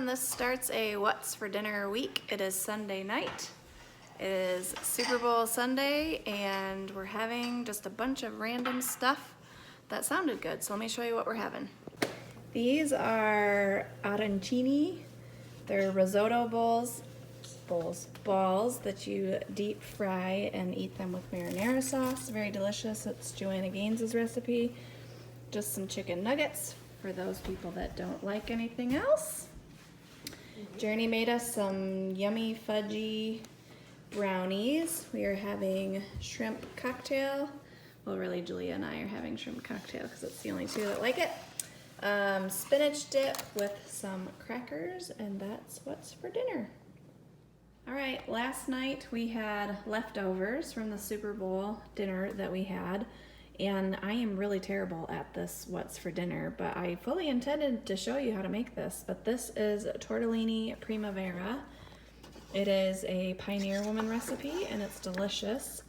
This starts a What's for Dinner week. It is Sunday night. It is Super Bowl Sunday and we're having just a bunch of random stuff that sounded good. So let me show you what we're having. These are Arancini. They're risotto balls that you deep fry and eat them with marinara sauce. Very delicious. It's Joanna Gaines's recipe. Just some chicken nuggets for those people that don't like anything else. Journey made us some yummy fudgy brownies. We are having shrimp cocktail. Well, really, Julia and I are having shrimp cocktail because it's the only two that like it. Spinach dip with some crackers, and that's what's for dinner. All right, last night we had leftovers from the Super Bowl dinner that we had, and I am really terrible at this what's for dinner, but I fully intended to show you how to make this. But this is Tortellini Primavera. It is a Pioneer Woman recipe, and it's delicious.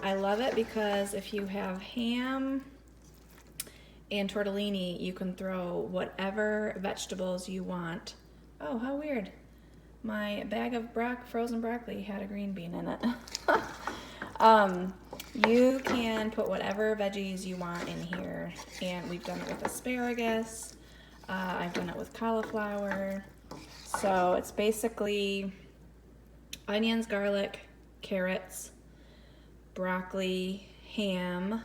I love it because if you have ham and tortellini, you can throw whatever vegetables you want. Oh, how weird. My bag of frozen broccoli had a green bean in it. You can put whatever veggies you want in here, and we've done it with asparagus. I've done it with cauliflower. So it's basically onions, garlic, carrots, broccoli, ham,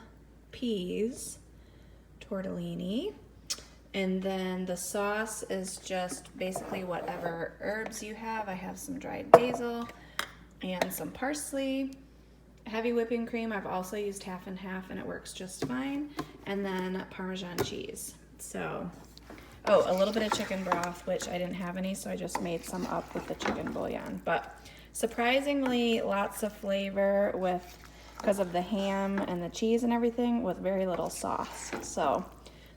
peas, tortellini, and then the sauce is just basically whatever herbs you have. I have some dried basil and some parsley. Heavy whipping cream, I've also used half and half and it works just fine. And then Parmesan cheese. So, oh, a little bit of chicken broth, which I didn't have any, so I just made some up with the chicken bouillon. But surprisingly, lots of flavor because of the ham and the cheese and everything, with very little sauce. So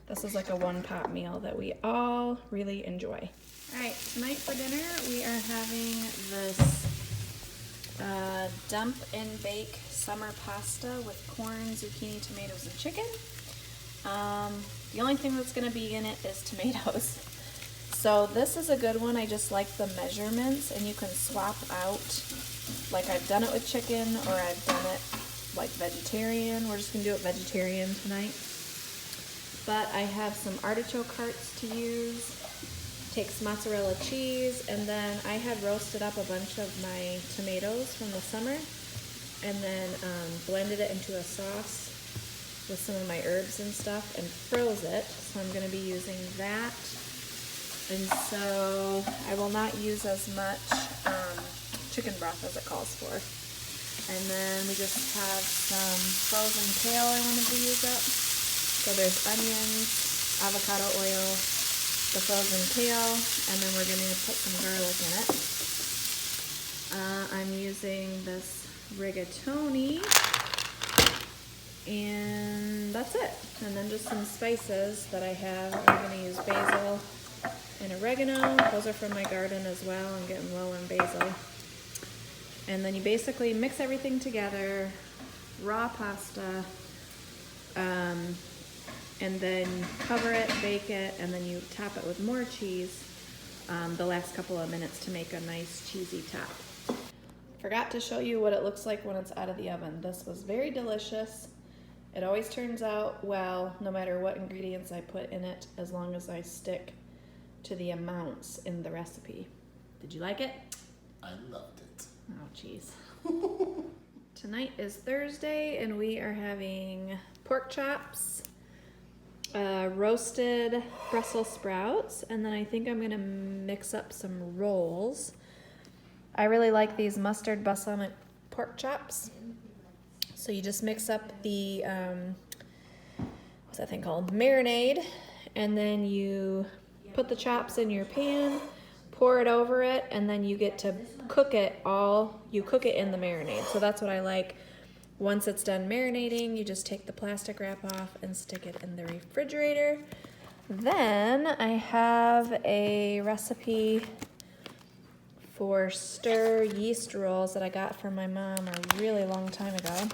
this is like a one-pot meal that we all really enjoy. All right, tonight for dinner we are having this dump and bake summer pasta with corn, zucchini, tomatoes, and chicken. The only thing that's going to be in it is tomatoes. So this is a good one. I just like the measurements, and you can swap out, like I've done it with chicken, or I've done it like vegetarian. We're just going to do it vegetarian tonight. But I have some artichoke hearts to use. Takes mozzarella cheese, and then I had roasted up a bunch of my tomatoes from the summer and then blended it into a sauce with some of my herbs and stuff and froze it. So I'm going to be using that. And so I will not use as much chicken broth as it calls for. And then we just have some frozen kale I wanted to use up. So there's onions, avocado oil, the frozen kale, and then we're going to put some garlic in it. I'm using this rigatoni, and that's it. And then just some spices that I have. I'm going to use basil and oregano. Those are from my garden as well. I'm getting low on basil. And then you basically mix everything together, raw pasta, and then cover it, bake it, and then you top it with more cheese the last couple of minutes to make a nice cheesy top. Forgot to show you what it looks like when it's out of the oven. This was very delicious. It always turns out well, no matter what ingredients I put in it, as long as I stick to the amounts in the recipe. Did you like it? I loved it. Oh, jeez. Tonight is Thursday, and we are having pork chops, roasted Brussels sprouts, and then I think I'm gonna mix up some rolls. I really like these mustard balsamic pork chops. So you just mix up the, what's that thing called? Marinade, and then you put the chops in your pan, pour it over it, and then you get to cook it you cook it in the marinade. So that's what I like. Once it's done marinating, you just take the plastic wrap off and stick it in the refrigerator. Then I have a recipe for stir yeast rolls that I got from my mom a really long time ago.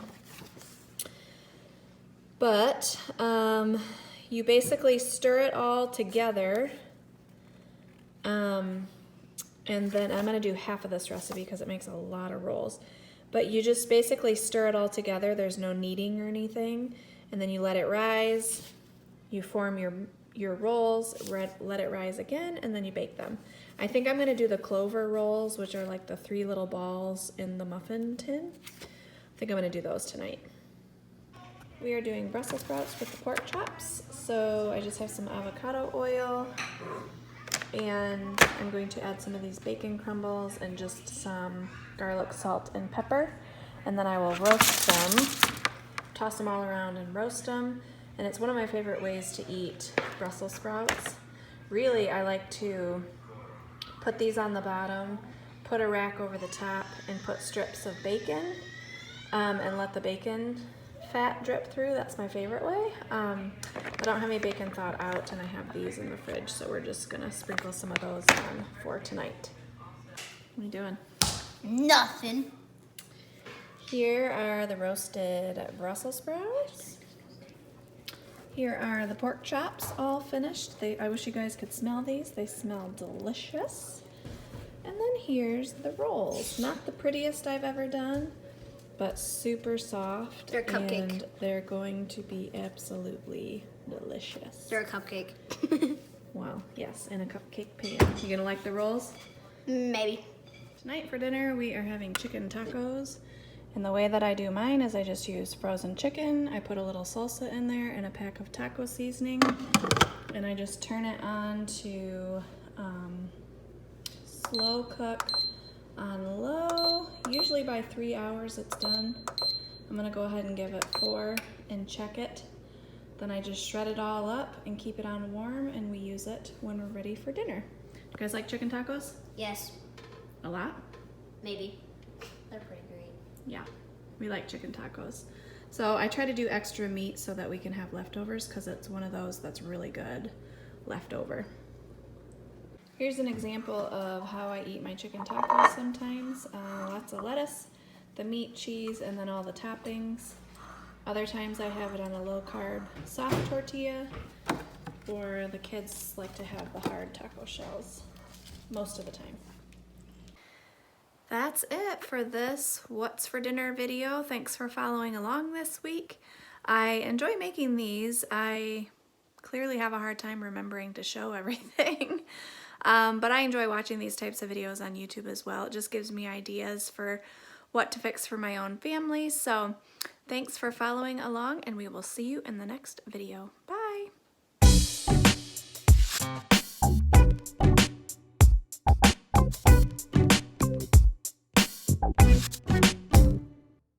But you basically stir it all together And then I'm gonna do half of this recipe because it makes a lot of rolls. But you just basically stir it all together. There's no kneading or anything. And then you let it rise. You form your rolls, let it rise again, and then you bake them. I think I'm gonna do the clover rolls, which are like the 3 little balls in the muffin tin. I think I'm gonna do those tonight. We are doing Brussels sprouts with the pork chops. So I just have some avocado oil, and I'm going to add some of these bacon crumbles and just some garlic, salt, and pepper. And then I will roast them, toss them all around and roast them. And it's one of my favorite ways to eat Brussels sprouts. Really, I like to put these on the bottom, put a rack over the top, and put strips of bacon, and let the bacon fat drip through. That's my favorite way. I don't have any bacon thawed out, and I have these in the fridge, so we're just gonna sprinkle some of those on for tonight. What are you doing? Nothing. Here are the roasted Brussels sprouts. Here are the pork chops, all finished. I wish you guys could smell these. They smell delicious. And then here's the rolls. Not the prettiest I've ever done, but super soft. They're a cupcake. And they're going to be absolutely delicious. They're a cupcake. Wow, yes, in a cupcake pan. You gonna like the rolls? Maybe. Tonight for dinner, we are having chicken tacos. And the way that I do mine is I just use frozen chicken. I put a little salsa in there and a pack of taco seasoning. And I just turn it on to slow cook on low. Usually by 3 hours it's done. I'm gonna go ahead and give it 4 and check it. Then I just shred it all up and keep it on warm, and we use it when we're ready for dinner. Do you guys like chicken tacos? Yes. A lot? Maybe. They're pretty great. Yeah, we like chicken tacos. So I try to do extra meat so that we can have leftovers, because it's one of those that's really good leftover. Here's an example of how I eat my chicken tacos sometimes. Lots of lettuce, the meat, cheese, and then all the toppings. Other times I have it on a low-carb soft tortilla, or the kids like to have the hard taco shells most of the time. That's it for this What's for Dinner video. Thanks for following along this week. I enjoy making these. I clearly have a hard time remembering to show everything. But I enjoy watching these types of videos on YouTube as well. It just gives me ideas for what to fix for my own family. So thanks for following along, and we will see you in the next video. Bye!